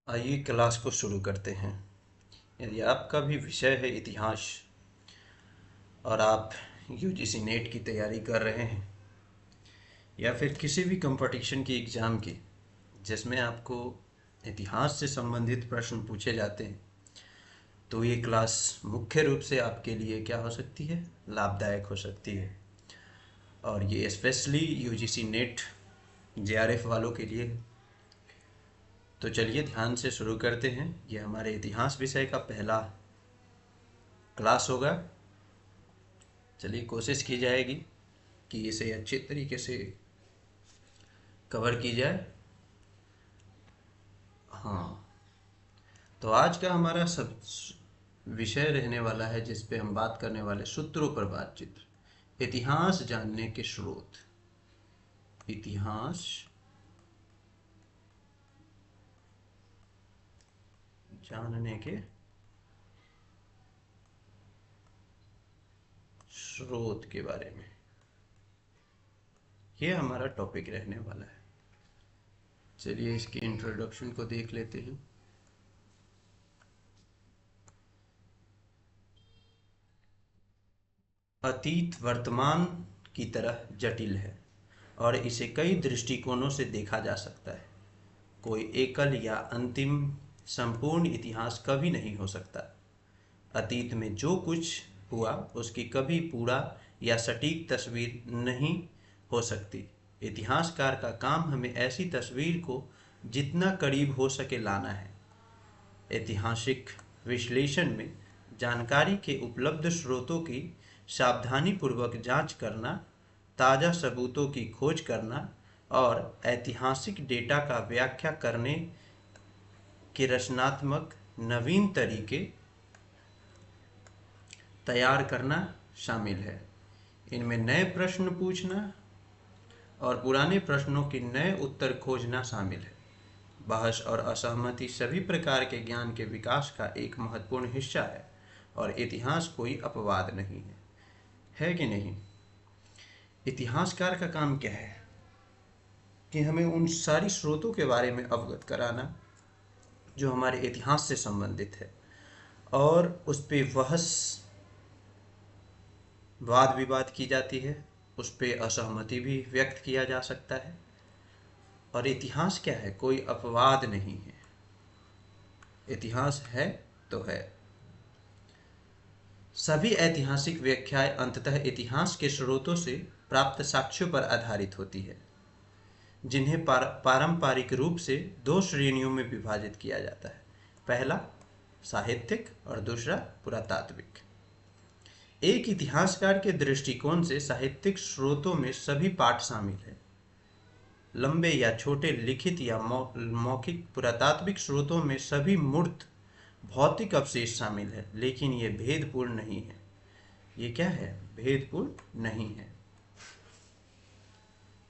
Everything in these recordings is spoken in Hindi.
आइए क्लास को शुरू करते हैं। यदि आपका भी विषय है इतिहास और आप यूजीसी नेट की तैयारी कर रहे हैं या फिर किसी भी कंपटीशन की एग्ज़ाम की जिसमें आपको इतिहास से संबंधित प्रश्न पूछे जाते हैं, तो ये क्लास मुख्य रूप से आपके लिए क्या हो सकती है, लाभदायक हो सकती है। और ये स्पेशली यूजीसी नेट जेआरएफ वालों के लिए। तो चलिए ध्यान से शुरू करते हैं। ये हमारे इतिहास विषय का पहला क्लास होगा। चलिए कोशिश की जाएगी कि इसे अच्छे तरीके से कवर की जाए। हाँ, तो आज का हमारा सब विषय रहने वाला है जिस पे हम बात करने वाले सूत्रों पर बातचीत। इतिहास जानने के स्रोत। इतिहास जानने के स्रोत के बारे में ये हमारा टॉपिक रहने वाला है। चलिए इसकी इंट्रोडक्शन को देख लेते हैं। अतीत वर्तमान की तरह जटिल है और इसे कई दृष्टिकोणों से देखा जा सकता है। कोई एकल या अंतिम संपूर्ण इतिहास कभी नहीं हो सकता। अतीत में जो कुछ हुआ उसकी कभी पूरा या सटीक तस्वीर नहीं हो सकती। इतिहासकार का काम हमें ऐसी तस्वीर को जितना करीब हो सके लाना है। ऐतिहासिक विश्लेषण में जानकारी के उपलब्ध स्रोतों की सावधानीपूर्वक जांच करना, ताज़ा सबूतों की खोज करना और ऐतिहासिक डेटा का व्याख्या करने के रचनात्मक नवीन तरीके तैयार करना शामिल है। इनमें नए प्रश्न पूछना और पुराने प्रश्नों के नए उत्तर खोजना शामिल है। बहस और असहमति सभी प्रकार के ज्ञान के विकास का एक महत्वपूर्ण हिस्सा है और इतिहास कोई अपवाद नहीं है कि नहीं? इतिहासकार का काम क्या है कि हमें उन सारी स्रोतों के बारे में अवगत कराना जो हमारे इतिहास से संबंधित है और उस पे बहस वाद विवाद की जाती है, उस पे असहमति भी व्यक्त किया जा सकता है। और इतिहास क्या है? कोई अपवाद नहीं है। इतिहास है तो है। सभी ऐतिहासिक व्याख्याएं अंततः इतिहास के स्रोतों से प्राप्त साक्ष्यों पर आधारित होती है, जिन्हें पारंपरिक रूप से दो श्रेणियों में विभाजित किया जाता है। पहला साहित्यिक और दूसरा पुरातात्विक। एक इतिहासकार के दृष्टिकोण से साहित्यिक स्रोतों में सभी पाठ शामिल हैं, लंबे या छोटे, लिखित या मौखिक। पुरातात्विक स्रोतों में सभी मूर्त भौतिक अवशेष शामिल है, लेकिन ये भेदपूर्ण नहीं है। ये क्या है? भेदपूर्ण नहीं है।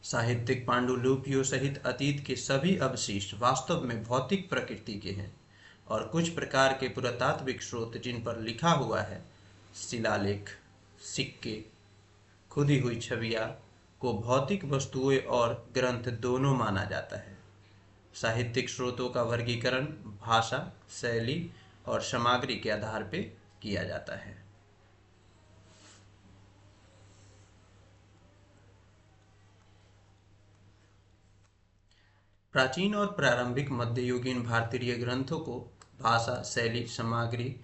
साहित्यिक पांडुलिपियों सहित अतीत के सभी अवशेष वास्तव में भौतिक प्रकृति के हैं और कुछ प्रकार के पुरातात्विक स्रोत जिन पर लिखा हुआ है, शिलालेख, सिक्के, खुदी हुई छवियां, को भौतिक वस्तुएं और ग्रंथ दोनों माना जाता है। साहित्यिक स्रोतों का वर्गीकरण भाषा, शैली और सामग्री के आधार पर किया जाता है। प्राचीन और प्रारंभिक मध्ययुगीन भारतीय ग्रंथों को भाषा, शैली, सामग्री,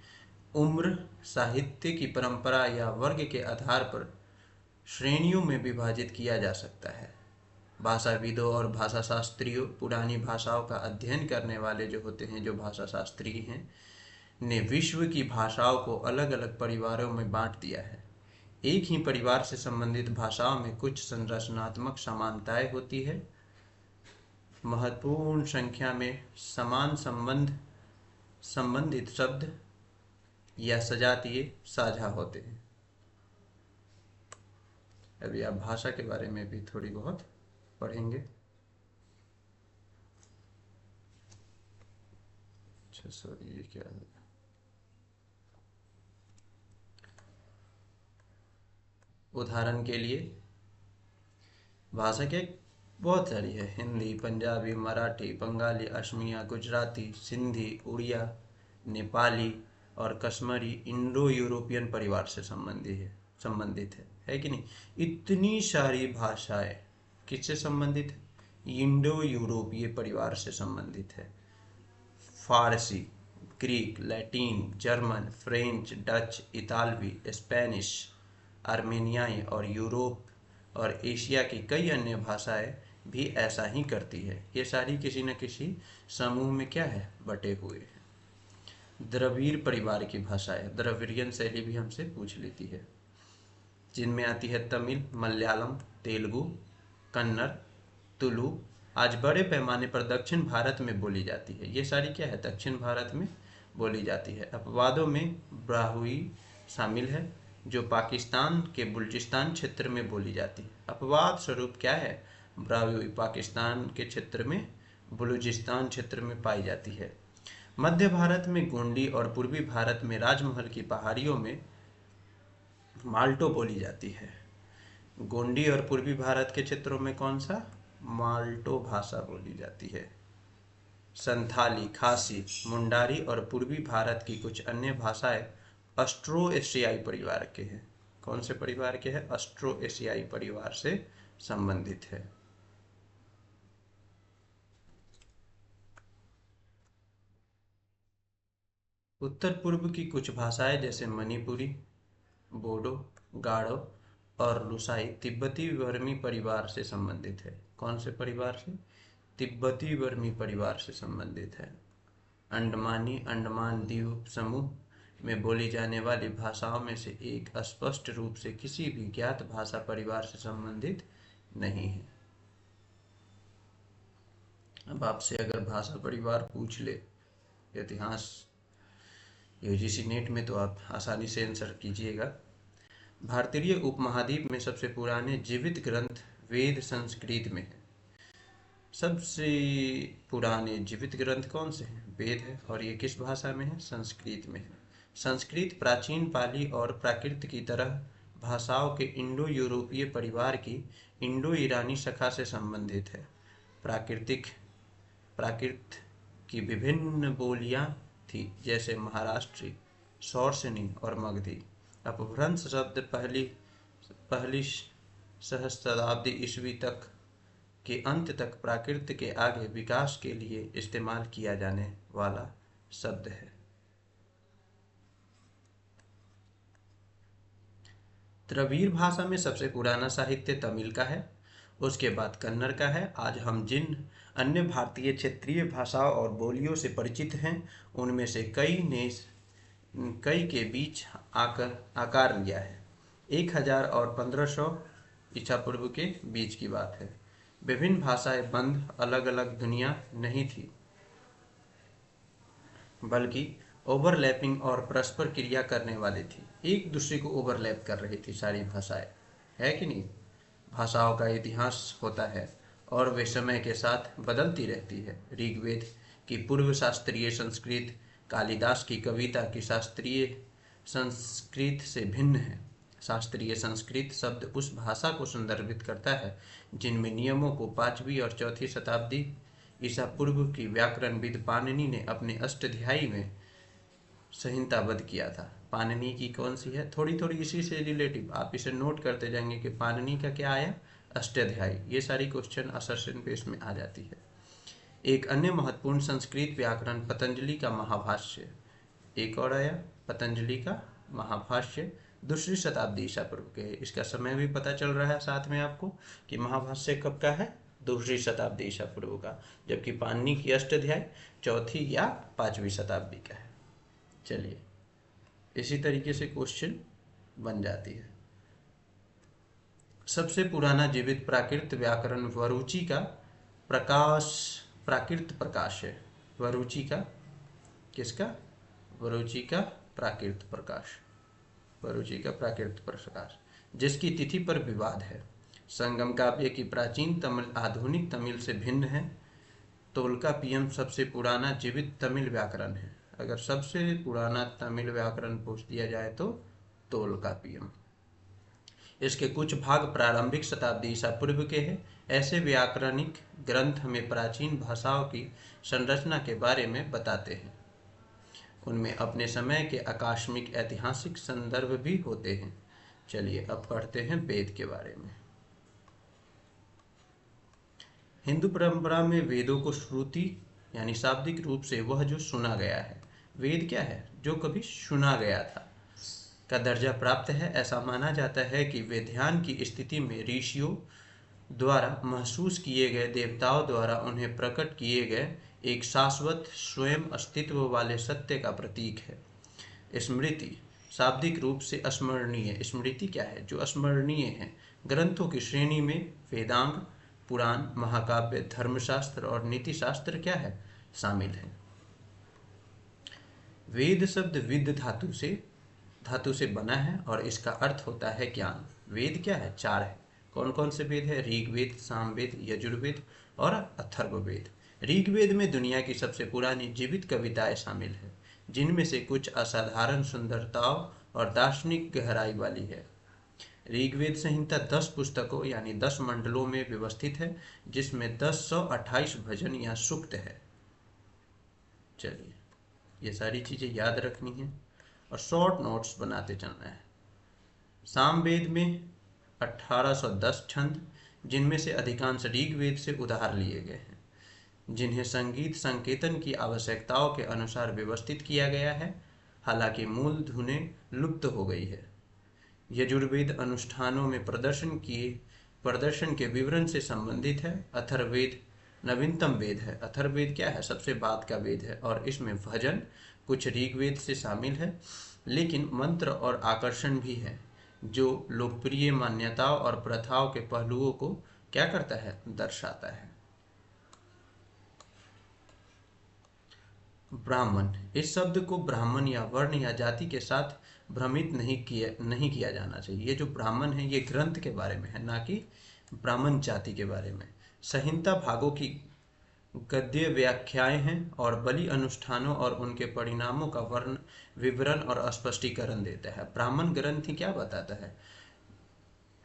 उम्र, साहित्य की परंपरा या वर्ग के आधार पर श्रेणियों में विभाजित किया जा सकता है। भाषाविदों और भाषा शास्त्रियों, पुरानी भाषाओं का अध्ययन करने वाले जो होते हैं, जो भाषा शास्त्री हैं, ने विश्व की भाषाओं को अलग अलग परिवारों में बांट दिया है। एक ही परिवार से संबंधित भाषाओं में कुछ संरचनात्मक समानताएं होती है। महत्वपूर्ण संख्या में समान संबंधित शब्द या सजातीय साझा होते हैं। अभी आप भाषा के बारे में भी थोड़ी बहुत पढ़ेंगे। अच्छा सॉरी, ये क्या है? उदाहरण के लिए भाषा के बहुत सारी है, हिंदी, पंजाबी, मराठी, बंगाली, असमिया, गुजराती, सिंधी, उड़िया, नेपाली और कश्मीरी इंडो यूरोपियन परिवार से संबंधित है कि नहीं। इतनी सारी भाषाएं किससे संबंधित है? इंडो यूरोपीय परिवार से संबंधित है। Farsi, Greek, Latin, German, French, Dutch, इतालवी, स्पेनिश, आर्मेनियाई और यूरोप और एशिया की कई अन्य भाषाएं भी ऐसा ही करती है। ये सारी किसी न किसी समूह में क्या है, बटे हुए हैं। द्रविड़ परिवार की भाषाएं, द्रविड़ियन शैली भी हमसे पूछ लेती है, जिनमें आती है तमिल, मलयालम, तेलुगु, कन्नड़, तुलु। आज बड़े पैमाने पर दक्षिण भारत में बोली जाती है। ये सारी क्या है, दक्षिण भारत में बोली जाती है। अपवादों में ब्राहुई शामिल है, जो पाकिस्तान के बलूचिस्तान क्षेत्र में बोली जाती है। अपवाद स्वरूप क्या है, ब्राहुई पाकिस्तान के क्षेत्र में, बलूचिस्तान क्षेत्र में पाई जाती है। मध्य भारत में गोंडी और पूर्वी भारत में राजमहल की पहाड़ियों में माल्टो बोली जाती है। गोंडी और पूर्वी भारत के क्षेत्रों में कौन सा, माल्टो भाषा बोली जाती है। संथाली, खासी, मुंडारी और पूर्वी भारत की कुछ अन्य भाषाएं ऑस्ट्रो एशियाई परिवार के हैं। कौन से परिवार के हैं, ऑस्ट्रो एशियाई परिवार से संबंधित है। उत्तर पूर्व की कुछ भाषाएं जैसे मणिपुरी, बोडो, गारो और लुसाई तिब्बती वर्मी परिवार से संबंधित है। कौन से परिवार से, तिब्बती वर्मी परिवार से संबंधित है। अंडमानी अंडमान द्वीप समूह में बोली जाने वाली भाषाओं में से एक स्पष्ट रूप से किसी भी ज्ञात भाषा परिवार से संबंधित नहीं है। अब आपसे अगर भाषा परिवार पूछ ले इतिहास यूजीसी नेट में, तो आप आसानी से आंसर कीजिएगा। भारतीय उपमहाद्वीप में सबसे पुराने जीवित ग्रंथ वेद संस्कृत में है। सबसे पुराने जीवित ग्रंथ कौन से हैं, वेद है, और ये किस भाषा में है, संस्कृत में है। संस्कृत प्राचीन पाली और प्राकृत की तरह भाषाओं के इंडो यूरोपीय परिवार की इंडो ईरानी शाखा से संबंधित है। प्राकृत की विभिन्न बोलियां थी, जैसे महाराष्ट्री, शौर्सनी और मगधी। अपभ्रंश शब्द पहली सहस्त्राब्दी ईस्वी तक के अंत तक प्राकृत के आगे विकास के लिए इस्तेमाल किया जाने वाला शब्द है। द्रविड़ भाषा में सबसे पुराना साहित्य तमिल का है, उसके बाद कन्नड़ का है। आज हम जिन अन्य भारतीय क्षेत्रीय भाषाओं और बोलियों से परिचित हैं, उनमें से कई के बीच आकार लिया है। 1000 और 1500 ईसा पूर्व के बीच की बात है। विभिन्न भाषाएं बंद अलग अलग दुनिया नहीं थी, बल्कि ओवरलैपिंग और परस्पर क्रिया करने वाली थी। एक दूसरे को ओवरलैप कर रही थी सारी भाषाएं, है कि नहीं। भाषाओं का इतिहास होता है और वे समय के साथ बदलती रहती है। ऋग्वेद की पूर्व शास्त्रीय संस्कृत कालिदास की कविता की शास्त्रीय संस्कृत से भिन्न है। शास्त्रीय संस्कृत शब्द उस भाषा को संदर्भित करता है जिनमें नियमों को 5वीं और 4वीं शताब्दी ईसा पूर्व की व्याकरणविद पाणिनि ने अपने अष्टाध्यायी में संहिताबद्ध किया था। पाणिनि की कौन सी है, थोड़ी थोड़ी इसी से रिलेटिव आप इसे नोट करते जाएंगे कि पाणिनि का क्या आया, अष्टाध्यायी। ये सारी क्वेश्चन असर्शन बेस में आ जाती है। एक अन्य महत्वपूर्ण संस्कृत व्याकरण पतंजलि का महाभाष्य, एक और आया पतंजलि का महाभाष्य, 2री शताब्दी ईसा पूर्व के। इसका समय भी पता चल रहा है साथ में आपको कि महाभाष्य कब का है, 2री शताब्दी ईसा पूर्व का, जबकि पाणिनि की अष्टाध्यायी 4वीं या 5वीं शताब्दी का है। चलिए, इसी तरीके से क्वेश्चन बन जाती है। सबसे पुराना जीवित प्राकृत व्याकरण वरुचि का प्राकृत प्रकाश है। वरुचि का किसका, वरुचि का प्राकृत प्रकाश, वरुचि का प्राकृत प्रकाश, जिसकी तिथि पर विवाद है। संगम काव्य की प्राचीन तमिल आधुनिक तमिल से भिन्न है। तोल्कापियम सबसे पुराना जीवित तमिल व्याकरण है। अगर सबसे पुराना तमिल व्याकरण पूछ दिया जाए तो तोल्कापियम। इसके कुछ भाग प्रारंभिक शताब्दी ईसा पूर्व के हैं। ऐसे व्याकरणिक ग्रंथ हमें प्राचीन भाषाओं की संरचना के बारे में बताते हैं। उनमें अपने समय के आकस्मिक ऐतिहासिक संदर्भ भी होते हैं। चलिए अब पढ़ते हैं वेद के बारे में। हिंदू परंपरा में वेदों को श्रुति यानी शाब्दिक रूप से वह जो सुना गया है, वेद क्या है? जो कभी सुना गया था, का दर्जा प्राप्त है। ऐसा माना जाता है कि वे ध्यान की स्थिति में ऋषियों द्वारा महसूस किए गए, देवताओं द्वारा उन्हें प्रकट किए गए एक शाश्वत स्वयं अस्तित्व वाले सत्य का प्रतीक है। स्मृति शाब्दिक रूप से स्मरणीय। स्मृति क्या है? जो स्मरणीय है। ग्रंथों की श्रेणी में वेदांग, पुराण, महाकाव्य, धर्मशास्त्र और नीति शास्त्र क्या है? शामिल है। वेद शब्द विद धातु से बना है और इसका अर्थ होता है ज्ञान। वेद क्या है? 4 है। कौन कौन से वेद है? ऋग्वेद, सामवेद, यजुर्वेद और अथर्ववेद। ऋग्वेद में दुनिया की सबसे पुरानी जीवित कविताएं शामिल है, जिनमें से कुछ असाधारण सुंदरताओं और दार्शनिक गहराई वाली है। ऋग्वेद संहिता 10 पुस्तकों यानी 10 मंडलों में व्यवस्थित है, जिसमें 1028 भजन या सूक्त है। चलिए ये सारी चीज़ें याद रखनी है और शॉर्ट नोट्स बनाते चलना है। सामवेद में 1810 छंद, जिनमें से अधिकांश ऋग्वेद से उधार लिए गए हैं, जिन्हें संगीत संकेतन की आवश्यकताओं के अनुसार व्यवस्थित किया गया है, हालांकि मूल धुनें लुप्त हो गई है। यजुर्वेद अनुष्ठानों में प्रदर्शन के विवरण से संबंधित है। अथर्ववेद नवीनतम वेद है। अथर्ववेद क्या है? सबसे बाद का वेद है और इसमें भजन कुछ ऋग्वेद से शामिल है, लेकिन मंत्र और आकर्षण भी है, जो लोकप्रिय मान्यताओं और प्रथाओं के पहलुओं को क्या करता है? दर्शाता है। ब्राह्मण, इस शब्द को ब्राह्मण या वर्ण या जाति के साथ भ्रमित नहीं किया जाना चाहिए। ये जो ब्राह्मण है ये ग्रंथ के बारे में है, ना कि ब्राह्मण जाति के बारे में। संहिता भागों की गद्य व्याख्याएं हैं और बलि अनुष्ठानों और उनके परिणामों का विवरण और स्पष्टीकरण देता है। ब्राह्मण ग्रंथ क्या बताता है?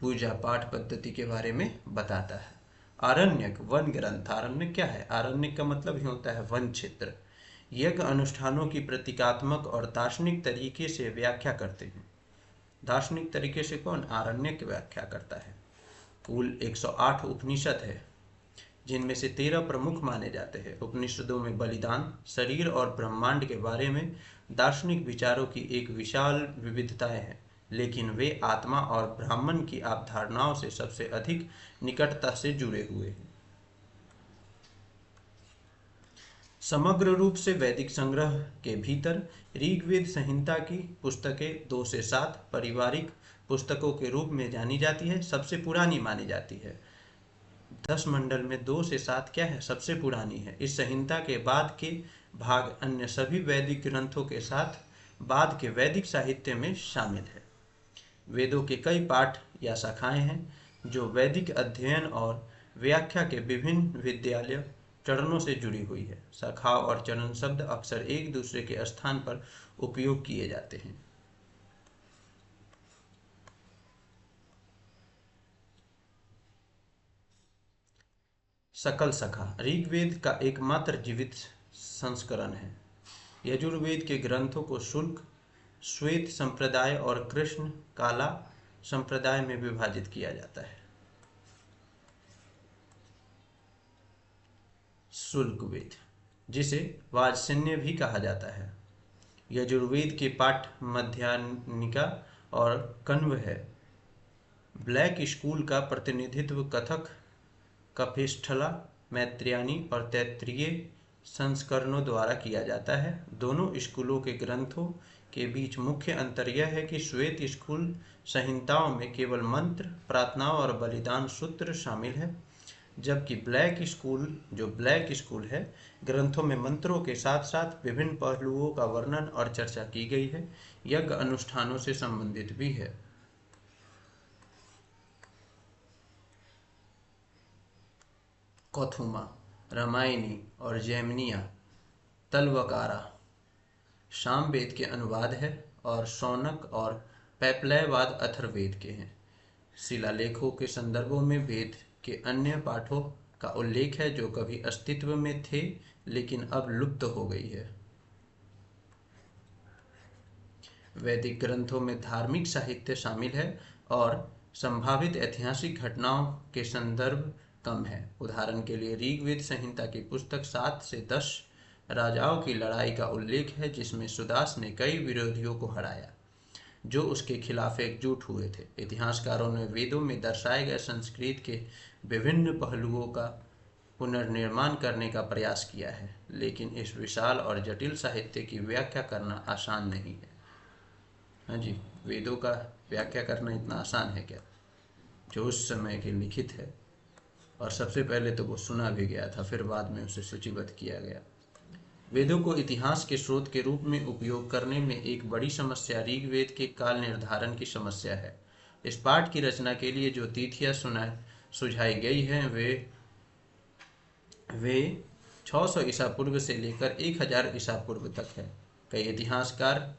पूजा पाठ पद्धति के बारे में बताता है। आरण्यक वन ग्रंथ। आरण्यक क्या है? आरण्यक का मतलब ही होता है वन क्षेत्र। यज्ञ अनुष्ठानों की प्रतीकात्मक और दार्शनिक तरीके से व्याख्या करते हैं। दार्शनिक तरीके से कौन? आरण्यक व्याख्या करता है। कुल 108 उपनिषद है, जिनमें से 13 प्रमुख माने जाते हैं। उपनिषदों में बलिदान, शरीर और ब्रह्मांड के बारे में दार्शनिक विचारों की एक विशाल विविधताएं हैं, लेकिन वे आत्मा और ब्राह्मण की अवधारणाओं से सबसे अधिक निकटता से जुड़े हुए हैं। समग्र रूप से वैदिक संग्रह के भीतर ऋग्वेद संहिता की पुस्तकें 2 से 7 पारिवारिक पुस्तकों के रूप में जानी जाती है, सबसे पुरानी मानी जाती है। 10 मंडल में 2 से 7 क्या है? सबसे पुरानी है। इस संहिता के बाद के भाग अन्य सभी वैदिक ग्रंथों के साथ बाद के वैदिक साहित्य में शामिल है। वेदों के कई पाठ या शाखाएं हैं, जो वैदिक अध्ययन और व्याख्या के विभिन्न विद्यालय चरणों से जुड़ी हुई है। शाखाओं और चरण शब्द अक्सर एक दूसरे के स्थान पर उपयोग किए जाते हैं। सकल शाखा ऋग्वेद का एकमात्र जीवित संस्करण है। यजुर्वेद के ग्रंथों को शुक्ल, श्वेत संप्रदाय और कृष्ण काला संप्रदाय में विभाजित किया जाता है। शुल्क वेद, जिसे वाजसेन्य भी कहा जाता है। यजुर्वेद के पाठ मध्याह्निका और कण्व है। ब्लैक स्कूल का प्रतिनिधित्व कथक, कपिस्थला, मैत्रेयी और तैत्तिरीय संस्करणों द्वारा किया जाता है। दोनों स्कूलों के ग्रंथों के बीच मुख्य अंतर यह है कि श्वेत स्कूल संहिताओं में केवल मंत्र, प्रार्थनाओं और बलिदान सूत्र शामिल है, जबकि ब्लैक स्कूल है, ग्रंथों में मंत्रों के साथ साथ विभिन्न पहलुओं का वर्णन और चर्चा की गई है। यज्ञ अनुष्ठानों से संबंधित भी है। कौथुमा, रामायणी और जैमिनिया तलवकारा सामवेद के अनुवाद है और शौनक और पैपलयवाद अथर्ववेद के हैं। शिलालेखों के संदर्भों में वेद के अन्य पाठों का उल्लेख है जो कभी अस्तित्व में थे लेकिन अब लुप्त हो गई है। वैदिक ग्रंथों में धार्मिक साहित्य शामिल है और संभावित ऐतिहासिक घटनाओं के संदर्भ कम है। उदाहरण के लिए ऋग्वेद संहिता की पुस्तक 7 से 10 राजाओं की लड़ाई का उल्लेख है जिसमें सुदास ने कई विरोधियों को हराया जो उसके खिलाफ एकजुट हुए थे। इतिहासकारों ने वेदों में दर्शाए गए संस्कृत के विभिन्न पहलुओं का पुनर्निर्माण करने का प्रयास किया है, लेकिन इस विशाल और जटिल साहित्य की व्याख्या करना आसान नहीं है। हाँ जी, वेदों का व्याख्या करना इतना आसान है क्या, जो उस समय के लिखित है। और सबसे पहले तो वो सुना भी गया था, फिर बाद में उसे सूचीबद्ध किया गया। वेदों को इतिहास के स्रोत के रूप में उपयोग करने में एक बड़ी समस्या ऋग्वेद के काल निर्धारण की समस्या है। इस पाठ की रचना के लिए जो तिथियां सुझाई गई हैं वे 600 ईसा पूर्व से लेकर 1000 ईसा पूर्व तक है। कई इतिहासकार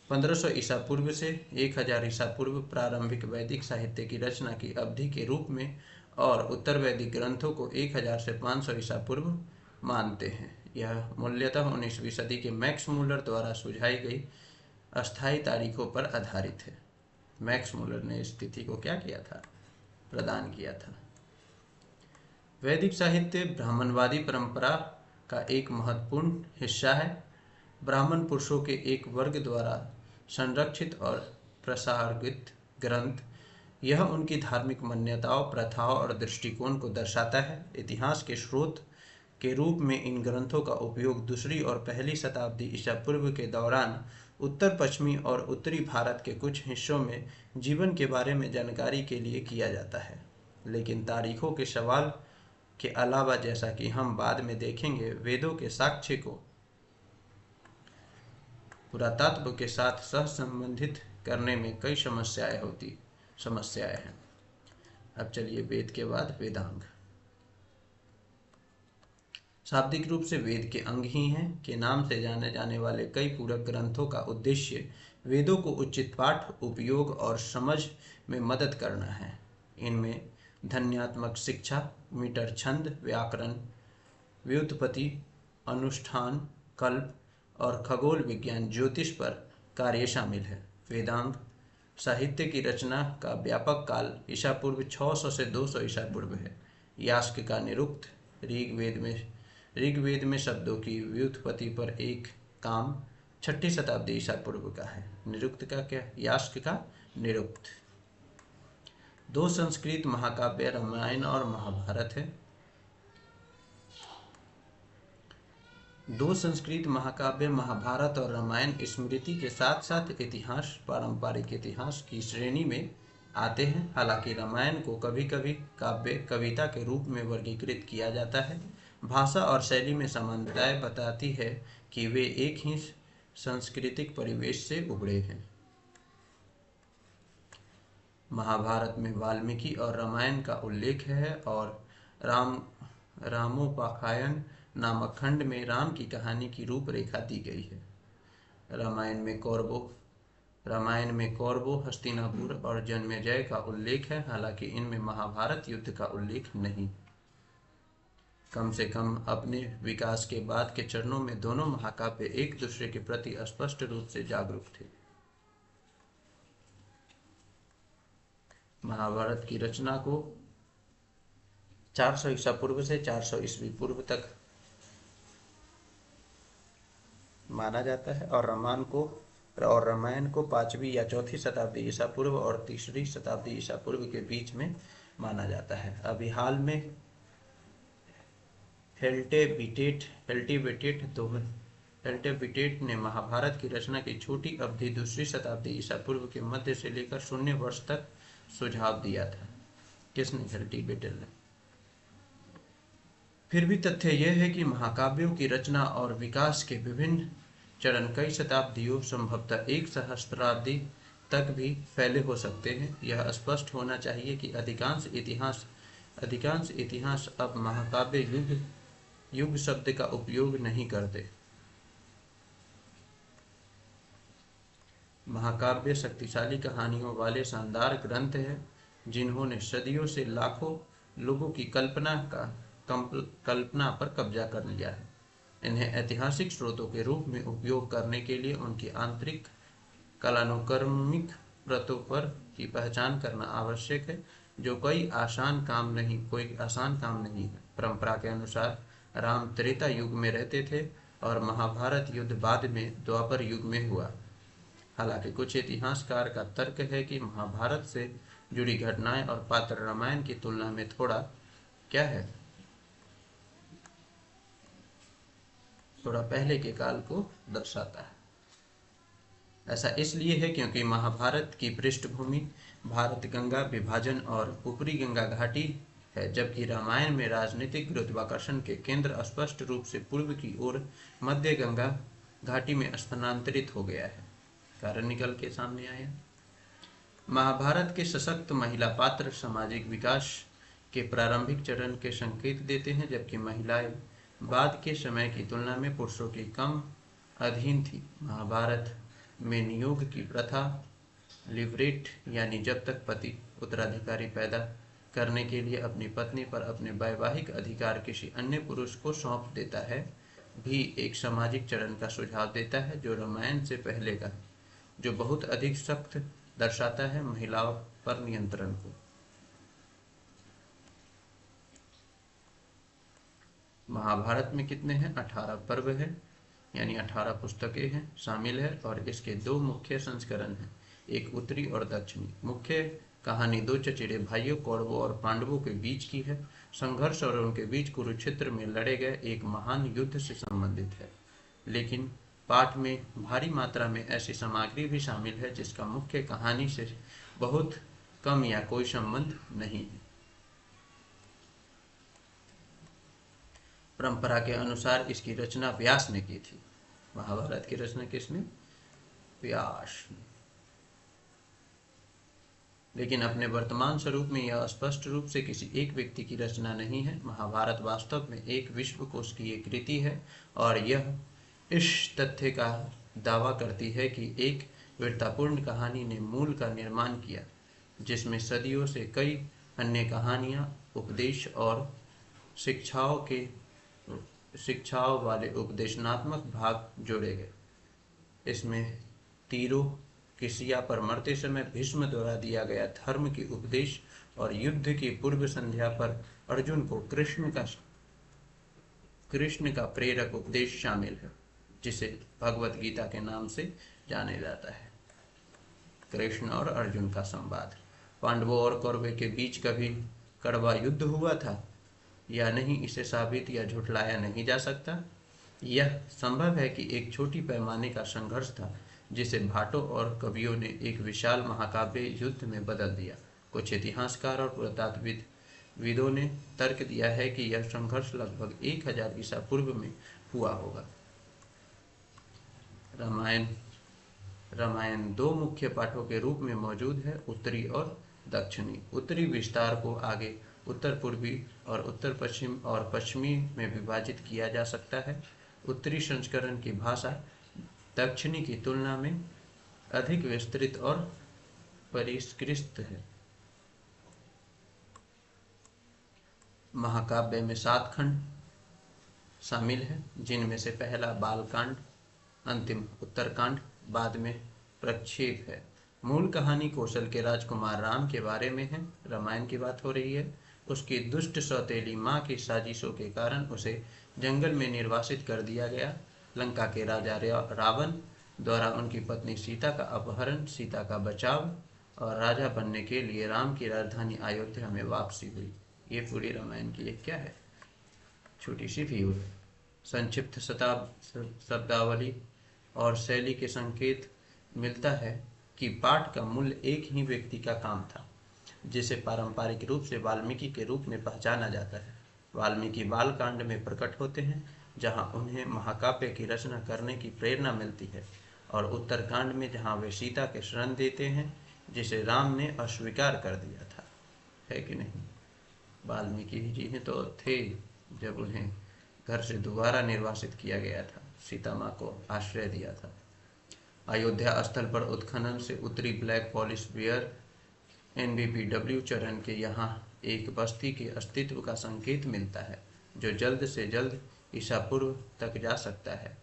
1500 ईसा पूर्व से 1000 ईसा पूर्व प्रारंभिक वैदिक साहित्य की रचना की अवधि के रूप में और उत्तर वैदिक ग्रंथों को 1000 से 500 ईसा पूर्व मानते हैं। यह मूलतः 19वीं सदी के मैक्स मूलर द्वारा सुझाई गई अस्थायी तारीखों पर आधारित है। मैक्स मूलर ने इस तिथि को क्या किया था, प्रदान किया था। वैदिक साहित्य ब्राह्मणवादी परंपरा का एक महत्वपूर्ण हिस्सा है। ब्राह्मण पुरुषों के एक वर्ग द्वारा संरक्षित और प्रसारित ग्रंथ, यह उनकी धार्मिक मान्यताओं, प्रथाओं और दृष्टिकोण को दर्शाता है। इतिहास के स्रोत के रूप में इन ग्रंथों का उपयोग दूसरी और पहली शताब्दी ईसा पूर्व के दौरान उत्तर पश्चिमी और उत्तरी भारत के कुछ हिस्सों में जीवन के बारे में जानकारी के लिए किया जाता है। लेकिन तारीखों के सवाल के अलावा, जैसा कि हम बाद में देखेंगे, वेदों के साक्ष्य को पुरातत्व के साथ सहसंबंधित करने में कई समस्याएं हैं। अब चलिए वेद के बाद वेदांग। शाब्दिक रूप से वेद के अंग ही हैं के नाम से जाने जाने वाले कई पूरक ग्रंथों का उद्देश्य वेदों को उचित पाठ, उपयोग और समझ में मदद करना है। इनमें ध्वन्यात्मक शिक्षा, मीटर, छंद, व्याकरण, व्युत्पत्ति, अनुष्ठान, कल्प और खगोल विज्ञान, ज्योतिष पर कार्य शामिल है। वेदांग साहित्य की रचना का व्यापक काल ईसा पूर्व 600 से 200 ईसा पूर्व है। यास्क का निरुक्त ऋग्वेद में शब्दों की व्युत्पत्ति पर एक काम 6ठी शताब्दी ईसा पूर्व का है। निरुक्त का क्या, यास्क का निरुक्त। दो संस्कृत महाकाव्य रामायण और महाभारत है। दो संस्कृत महाकाव्य महाभारत और रामायण स्मृति के साथ साथ इतिहास, पारंपरिक इतिहास की श्रेणी में आते हैं। हालांकि रामायण को कभी कभी काव्य कविता के रूप में वर्गीकृत किया जाता है। भाषा और शैली में समानताएं बताती है कि वे एक ही सांस्कृतिक परिवेश से उभरे हैं। महाभारत में वाल्मीकि और रामायण का उल्लेख है और रामोपाख्यान नामक खंड में राम की कहानी की रूपरेखा दी गई है। रामायण में कौरवों, हस्तिनापुर और जन्मेजय का उल्लेख है, हालांकि इनमें महाभारत युद्ध का उल्लेख नहीं। कम से कम अपने विकास के बाद के चरणों में दोनों महाकाव्य एक दूसरे के प्रति स्पष्ट रूप से जागरूक थे। महाभारत की रचना को 400 ईसा पूर्व से 400 ईस्वी पूर्व तक माना जाता है और रामायण को 5वीं या 4थी शताब्दी ईसा पूर्व और 3री शताब्दी ईसा पूर्व के बीच में माना जाता है। अभी हाल में हेल्टेबिटेट ने महाभारत की रचना की छोटी अवधि 2री शताब्दी ईसा पूर्व के मध्य से लेकर 0 वर्ष तक सुझाव दिया था। किसने? हेल्टेबिटेट ने। फिर भी तथ्य यह है कि महाकाव्यों की रचना और विकास के विभिन्न चरण कई शताब्दियों, संभवतः 1 सहस्त्राब्दी तक भी फैले हो सकते हैं। यह स्पष्ट होना चाहिए कि अधिकांश इतिहास अब महाकाव्य युग शब्द का उपयोग नहीं करते। महाकाव्य शक्तिशाली कहानियों वाले शानदार ग्रंथ हैं जिन्होंने सदियों से लाखों लोगों की कल्पना पर कब्जा कर लिया है। इन्हें ऐतिहासिक स्रोतों के रूप में उपयोग करने के लिए उनकी आंतरिक कालानुक्रमिक परतों पर की पहचान करना आवश्यक है, जो कोई आसान काम नहीं है। परंपरा के अनुसार राम त्रेता युग में रहते थे और महाभारत युद्ध बाद में द्वापर युग में हुआ। हालांकि कुछ इतिहासकार का तर्क है कि महाभारत से जुड़ी घटनाएं और पात्र रामायण की तुलना में थोड़ा पहले के काल को दर्शाता है। ऐसा इसलिए है क्योंकि महाभारत की पृष्ठभूमि भारत गंगा विभाजन और ऊपरी गंगा घाटी है, जबकि रामायण में राजनीतिक गुरुत्वाकर्षण के केंद्र स्पष्ट रूप से पूर्व की ओर मध्य गंगा घाटी में स्थानांतरित हो गया है। कारण निकल के सामने आया। महाभारत के सशक्त महिला पात्र सामाजिक विकास के प्रारंभिक चरण के संकेत देते हैं, जबकि महिलाएं बाद के समय की तुलना में पुरुषों की कम अधीन थी। महाभारत में नियोग की प्रथा, लिवरेट यानी जब तक पति उत्तराधिकारी पैदा करने के लिए अपनी पत्नी पर अपने वैवाहिक अधिकार किसी अन्य पुरुष को सौंप देता है, भी एक सामाजिक चरण का सुझाव देता है जो रामायण से पहले का, जो बहुत अधिक सख्त दर्शाता है महिलाओं पर नियंत्रण को। महाभारत में कितने हैं? 18 पर्व है, यानी 18 पुस्तकें हैं शामिल है, और इसके 2 मुख्य संस्करण हैं, एक उत्तरी और दक्षिणी। मुख्य कहानी 2 चचेरे भाइयों कौरवों और पांडवों के बीच की है। संघर्ष और उनके बीच कुरुक्षेत्र में लड़े गए एक महान युद्ध से संबंधित है, लेकिन पाठ में भारी मात्रा में ऐसी सामग्री भी शामिल है जिसका मुख्य कहानी से बहुत कम या कोई संबंध नहीं है। परंपरा के अनुसार इसकी रचना व्यास ने की थी। महाभारत की रचना किसने? व्यास ने। लेकिन अपने वर्तमान स्वरूप में यह स्पष्ट रूप से किसी एक व्यक्ति की रचना नहीं है। महाभारत वास्तव में एक विश्वकोशीय कृति है, और यह इस तथ्य का दावा करती है कि एक वीरतापूर्ण कहानी ने मूल का निर्माण किया, जिसमें सदियों से कई अन्य कहानियां, उपदेश और शिक्षाओं वाले उपदेशनात्मक भाग जोड़े गए। इसमें तीरों की सिया पर मरते समय भीष्म द्वारा दिया गया धर्म की उपदेश और युद्ध की पूर्व संध्या पर अर्जुन को कृष्ण का प्रेरक उपदेश शामिल है, जिसे भगवत गीता के नाम से जाने जाता है। कृष्ण और अर्जुन का संवाद। पांडवों और कौरवों के बीच कभी कड़वा युद्ध हुआ था या नहीं, इसे साबित या झुठलाया नहीं जा सकता। यह संभव है कि एक छोटी पैमाने का संघर्ष था, जिसे भाटों और कवियों ने एक विशाल महाकाव्य युद्ध में बदल दिया। कुछ इतिहासकार और पुरातत्वविदों ने तर्क दिया है कि यह संघर्ष लगभग 1000 ईसा पूर्व में हुआ होगा। रामायण 2 मुख्य पाठों के रूप में मौजूद है, उत्तरी और दक्षिणी। उत्तरी विस्तार को आगे उत्तर पूर्वी और उत्तर पश्चिम और पश्चिमी में विभाजित किया जा सकता है। उत्तरी संस्करण की भाषा दक्षिणी की तुलना में अधिक विस्तृत और परिष्कृत है। महाकाव्य में 7 खंड शामिल है, जिनमें से पहला बालकांड, अंतिम उत्तरकांड, बाद में प्रक्षेप है। मूल कहानी कौशल के राजकुमार राम के बारे में है। रामायण की बात हो रही है। उसकी दुष्ट सौतेली माँ की साजिशों के कारण उसे जंगल में निर्वासित कर दिया गया। लंका के राजा रावण द्वारा उनकी पत्नी सीता का अपहरण, सीता का बचाव और राजा बनने के लिए राम की राजधानी अयोध्या में वापसी हुई। ये पूरी रामायण की एक क्या है, छोटी सी व्यू है। संक्षिप्त शब्दावली और शैली के संकेत मिलता है कि पाठ का मूल्य एक ही व्यक्ति का काम था, जिसे पारंपरिक रूप से वाल्मीकि के रूप में पहचाना जाता है। वाल्मीकि बालकांड में प्रकट होते हैं, जहां उन्हें महाकाव्य की रचना करने की प्रेरणा मिलती है, और उत्तरकांड में जहां वे सीता के शरण देते हैं, जिसे राम ने अस्वीकार कर दिया था। है कि नहीं? वाल्मीकि जी ने तो थे जब उन्हें घर से दोबारा निर्वासित किया गया था, सीता माँ को आश्रय दिया था। अयोध्या स्थल पर उत्खनन से उत्तरी ब्लैक पॉलिश बियर NBPW चरण के यहाँ एक बस्ती के अस्तित्व का संकेत मिलता है जो जल्द से जल्द ईसा पूर्व तक जा सकता है।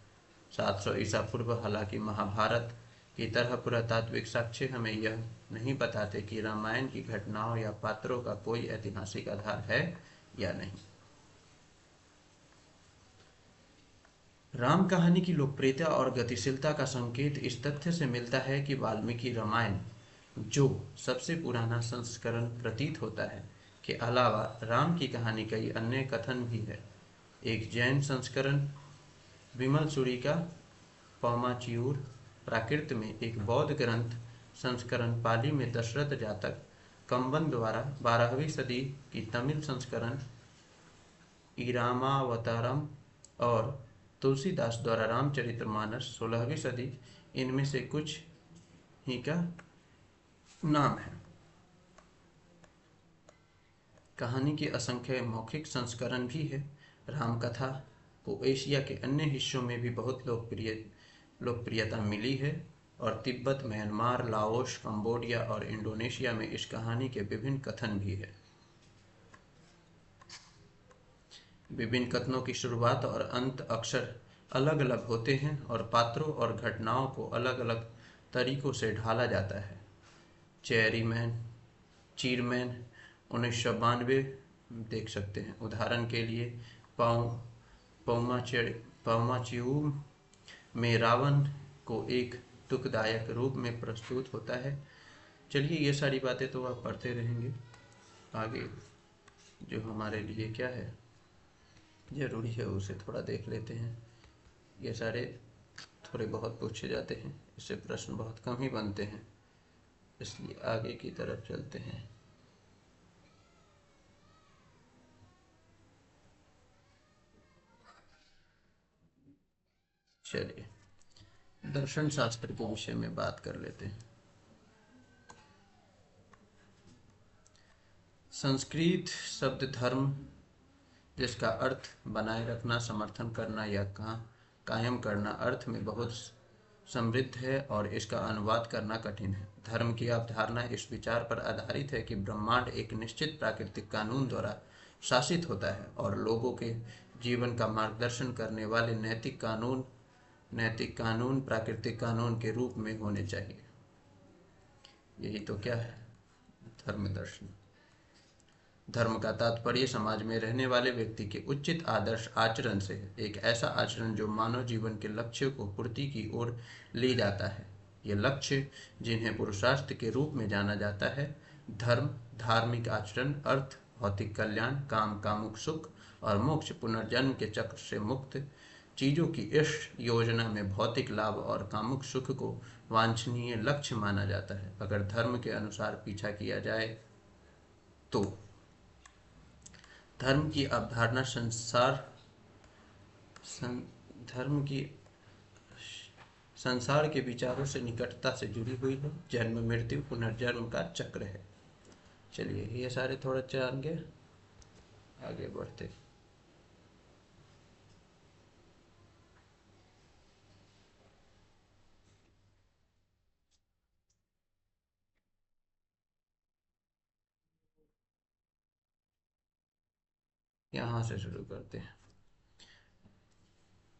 700 ईसा पूर्व। हालांकि महाभारत की तरह पुरातात्विक साक्ष्य हमें यह नहीं बताते कि रामायण की घटनाओं या पात्रों का कोई ऐतिहासिक आधार है या नहीं। राम कहानी की लोकप्रियता और गतिशीलता का संकेत इस तथ्य से मिलता है कि वाल्मीकि रामायण, जो सबसे पुराना संस्करण प्रतीत होता है, के अलावा राम की कहानी कई अन्य कथन भी है। एक जैन संस्करण विमल सूरी का पौमाचियूर, प्राकृत में एक बौद्ध ग्रंथ संस्करण पाली में दशरथ जातक कंबन द्वारा 12वीं सदी की तमिल संस्करण इरामावतारम और तुलसीदास द्वारा रामचरितमानस 16वीं सदी, इनमें से कुछ ही का नाम है। कहानी के असंख्य मौखिक संस्करण भी है। रामकथा को एशिया के अन्य हिस्सों में भी बहुत लोकप्रियता मिली है और तिब्बत, म्यांमार, लाओस, कंबोडिया और इंडोनेशिया में इस कहानी के विभिन्न कथन भी है। विभिन्न कथनों की शुरुआत और अंत अक्सर अलग अलग होते हैं और पात्रों और घटनाओं को अलग अलग तरीकों से ढाला जाता है। चीरमैन 1992 देख सकते हैं। उदाहरण के लिए पौमाचियूम में रावण को एक दुखदायक रूप में प्रस्तुत होता है। चलिए, ये सारी बातें तो आप पढ़ते रहेंगे। आगे जो हमारे लिए क्या है ज़रूरी है उसे थोड़ा देख लेते हैं। ये सारे थोड़े बहुत पूछे जाते हैं, इससे प्रश्न बहुत कम ही बनते हैं, इसलिए आगे की तरफ चलते हैं। चलिए, दर्शन शास्त्र के विषय में बात कर लेते हैं। संस्कृत शब्द धर्म, जिसका अर्थ बनाए रखना, समर्थन करना या कायम करना, अर्थ में बहुत समृद्ध है और इसका अनुवाद करना कठिन है। धर्म की अवधारणा इस विचार पर आधारित है कि ब्रह्मांड एक निश्चित प्राकृतिक कानून द्वारा शासित होता है और लोगों के जीवन का मार्गदर्शन करने वाले नैतिक कानून प्राकृतिक कानून के रूप में होने चाहिए। यही तो क्या है धर्म दर्शन। धर्म का तात्पर्य समाज में रहने वाले व्यक्ति के उचित आदर्श आचरण से है, एक ऐसा आचरण जो मानव जीवन के लक्ष्य को पूर्ति की ओर ले जाता है। ये लक्ष्य, जिन्हें पुरुषार्थ के रूप में जाना जाता है, धर्म, धार्मिक आचरण, अर्थ, भौतिक कल्याण, कामुक सुख और मोक्ष, पुनर्जन्म के चक्र से मुक्त चीजों की इस योजना में भौतिक लाभ और कामुक सुख को वांछनीय लक्ष्य माना जाता है। अगर धर्म के अनुसार पीछा किया जाए तो धर्म की अवधारणा संसार के विचारों से निकटता से जुड़ी हुई है। जन्म, मृत्यु, पुनर्जन्म का चक्र है। चलिए, ये सारे थोड़ा जान गए, आगे बढ़ते। यहाँ से शुरू करते हैं।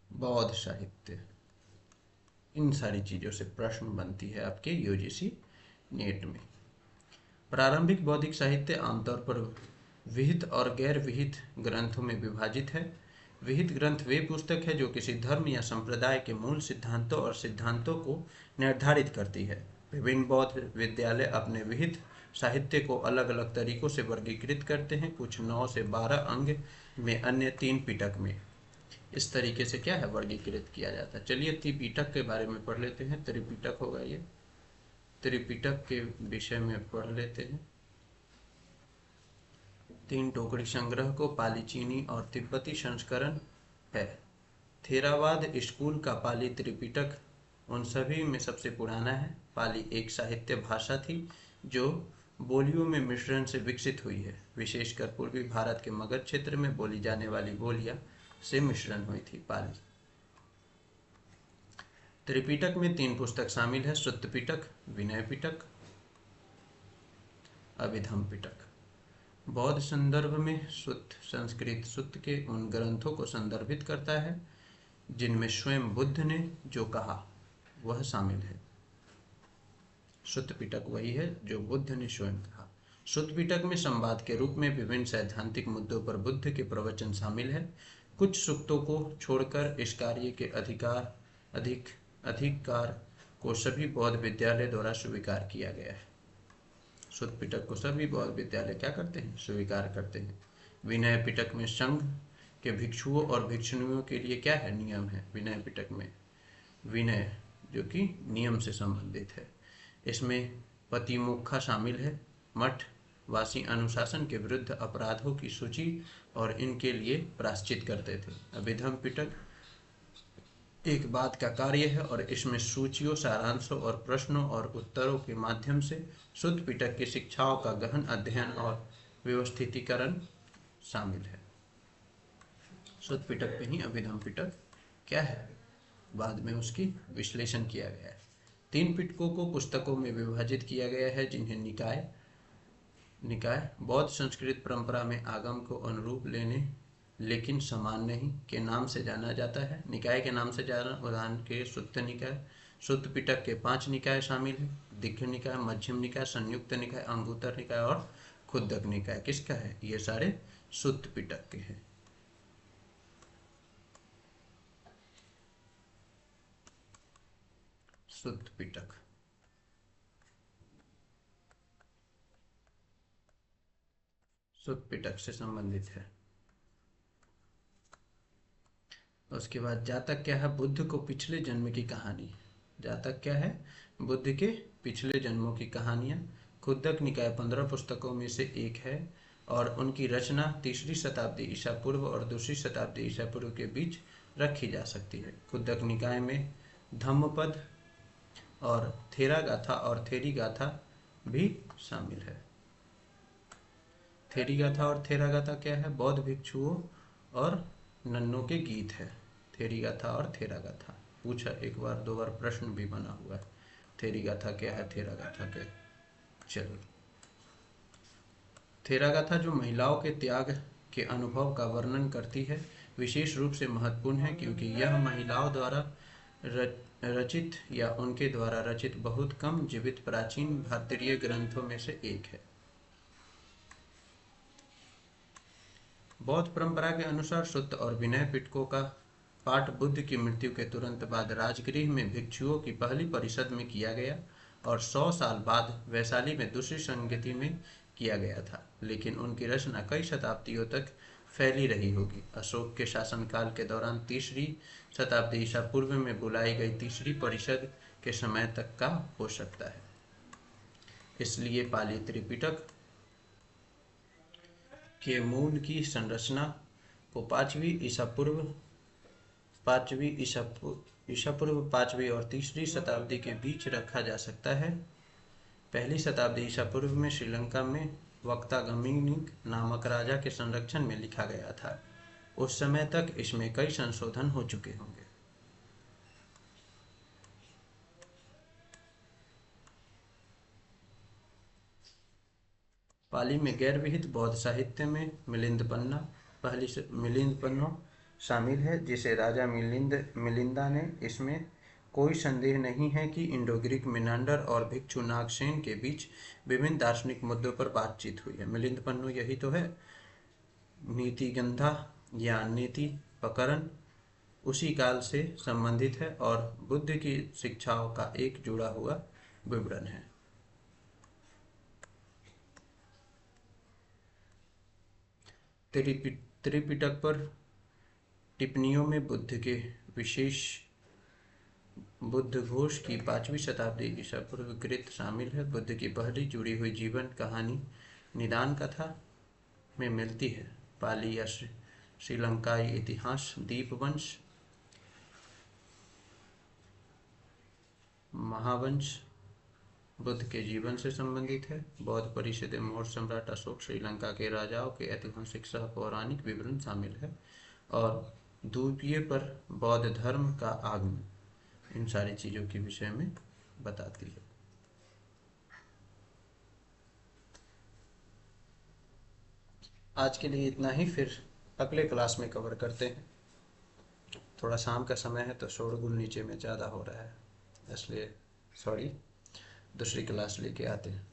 बौद्ध साहित्य, इन सारी चीज़ों से प्रश्न बनती है आपके यूजीसी नेट में। प्रारंभिक बौद्धिक साहित्य आमतौर पर विहित और गैर विहित ग्रंथों में विभाजित है। विहित ग्रंथ वे पुस्तक है जो किसी धर्म या संप्रदाय के मूल सिद्धांतों और सिद्धांतों को निर्धारित करती है। विभिन्न बौद्ध विद्यालय अपने विहित साहित्य को अलग अलग तरीकों से वर्गीकृत करते हैं, कुछ 9 से 12 अंग में, अन्य 3 पिटक में। इस तरीके से क्या है वर्गीकृत किया जाता है। चलिए, त्रिपिटक के बारे में पढ़ लेते हैं। त्रिपिटक होगा ये, त्रिपिटक के विषय में पढ़ लेते हैं। 3 टोकरी संग्रह को पाली, चीनी और तिब्बती संस्करण है। थेरावाद स्कूल का पाली त्रिपिटक उन सभी में सबसे पुराना है। पाली एक साहित्य भाषा थी जो बोलियों में मिश्रण से विकसित हुई है। विशेषकर पूर्वी भारत के मगध क्षेत्र में बोली जाने वाली बोलियां से मिश्रण हुई थी। पाली त्रिपिटक में 3 पुस्तक शामिल है: सुत्त पिटक, विनय पिटक अभिधम पिटक बौद्ध संदर्भ में सुत्त संस्कृत सुत्त के उन ग्रंथों को संदर्भित करता है जिनमें स्वयं बुद्ध ने जो कहा वह शामिल है। सुत्त पिटक वही है जो बुद्ध ने स्वयं कहा। सुत्त पिटक में संवाद के रूप में विभिन्न सैद्धांतिक मुद्दों पर बुद्ध के प्रवचन शामिल है। कुछ सूक्तों को छोड़कर इस कार्य के अधिकार को सभी बौद्ध विद्यालय द्वारा स्वीकार किया गया है। सुत्त पिटक को सभी बौद्ध विद्यालय क्या करते हैं? स्वीकार करते हैं। विनय पिटक में संघ के भिक्षुओं और भिक्षुणियों के लिए क्या है? नियम है। विनय पिटक में विनय जो कि नियम से संबंधित है। इसमें पतिमुखा शामिल है। मठ वासी अनुशासन के विरुद्ध अपराधों की सूची और इनके लिए प्रायश्चित करते थे। अभिधम पिटक एक बात का कार्य है और इसमें सूचियों, सारांशों और प्रश्नों और उत्तरों के माध्यम से सुत्त पिटक की शिक्षाओं का गहन अध्ययन और व्यवस्थितीकरण शामिल है। सुत्त पिटक पे ही अभिधम पिटक क्या है, बाद में उसकी विश्लेषण किया गया है। 3 पिटकों को पुस्तकों में विभाजित किया गया है जिन्हें निकाय बौद्ध संस्कृत परंपरा में आगम को अनुरूप लेने लेकिन समान नहीं के नाम से जाना जाता है। निकाय के नाम से जाना उदाहरण के सुत्त निकाय। सुत्त पिटक के 5 निकाय शामिल हैं: दीक्ष निकाय, मध्यम निकाय, संयुक्त निकाय, अंगुत्तर निकाय और खुद्दक निकाय। किसका है? ये सारे सुत्त पिटक के हैं। सुत्त पिटक सुत्त पिटक से संबंधित है। उसके बाद जातक क्या है? बुद्ध को पिछले जन्म की कहानी। जातक क्या है? बुद्ध के पिछले जन्मों की कहानियां। खुद्दक निकाय 15 पुस्तकों में से एक है और उनकी रचना 3री शताब्दी ईसा पूर्व और 2री शताब्दी ईसा पूर्व के बीच रखी जा सकती है। खुद्दक निकाय में धम्मपद और थेरागाथा और थेरीगाथा भी शामिल है। थेरीगाथा और थेरागाथा क्या है? बौद्ध भिक्षुओं और नन्नों के गीत है। थेरीगाथा और थेरागाथा पूछा, एक बार 2 बार प्रश्न भी बना हुआ है। थेरीगाथा क्या है, थेरागाथा क्या? चलो, थेरागाथा जो महिलाओं के त्याग के अनुभव का वर्णन करती है विशेष रूप से महत्वपूर्ण है क्योंकि यह महिलाओं द्वारा रचित या उनके द्वारा रचित बहुत कम जीवित प्राचीन भारतीय ग्रंथों में से एक है। बौद्ध परंपरा के अनुसार सुत्त और विनय पिटकों का पाठ बुद्ध की मृत्यु के तुरंत बाद राजगृह में भिक्षुओं की पहली परिषद में किया गया और 100 साल बाद वैशाली में दूसरी संगति में किया गया था, लेकिन उनकी रचना कई शताब्दियों तक फैली रही होगी। अशोक के शासनकाल के दौरान 3री शताब्दी ईसा पूर्व में बुलाई गई तीसरी परिषद के समय तक का हो सकता है। इसलिए पाली त्रिपिटक के मूल की संरचना को 5वीं ईसा पूर्व 5वीं और 3री शताब्दी के बीच रखा जा सकता है। 1ली शताब्दी ईसा पूर्व में श्रीलंका में वक्तागमिनिक नामक राजा के संरक्षण में लिखा गया था। उस समय तक इसमें कई संशोधन हो चुके होंगे। पाली में गैर विहित बौद्ध साहित्य में मिलिंद शामिल है जिसे राजा मिलिंदा ने। इसमें कोई संदेह नहीं है कि इंडो-ग्रीक मिनांडर और भिक्षु नागसेन के बीच विभिन्न दार्शनिक मुद्दों पर बातचीत हुई है। मिलिंद पन्नु यही तो है। नीतिगंधा या नीति पकरण उसी काल से संबंधित है और बुद्ध की शिक्षाओं का एक जुड़ा हुआ विवरण है। त्रिपिटक पर टिप्पणियों में बुद्ध के विशेष बुद्ध घोष की 5वीं शताब्दी ईसा पूर्व कृत शामिल है। बुद्ध की पहली जुड़ी हुई जीवन कहानी निदान कथा में मिलती है। पाली या श्रीलंकाई इतिहास, दीपवंश, महावंश बुद्ध के जीवन से संबंधित है। बौद्ध परिषद मौर्य सम्राट अशोक, श्रीलंका के राजाओं के ऐतिहासिक सह पौराणिक विवरण शामिल है और द्वीपीय पर बौद्ध धर्म का आगमन इन सारी चीज़ों के विषय में बताती है। आज के लिए इतना ही, फिर अगले क्लास में कवर करते हैं। थोड़ा शाम का समय है तो शोरगुल नीचे में ज़्यादा हो रहा है, इसलिए सॉरी, दूसरी क्लास लेके आते हैं।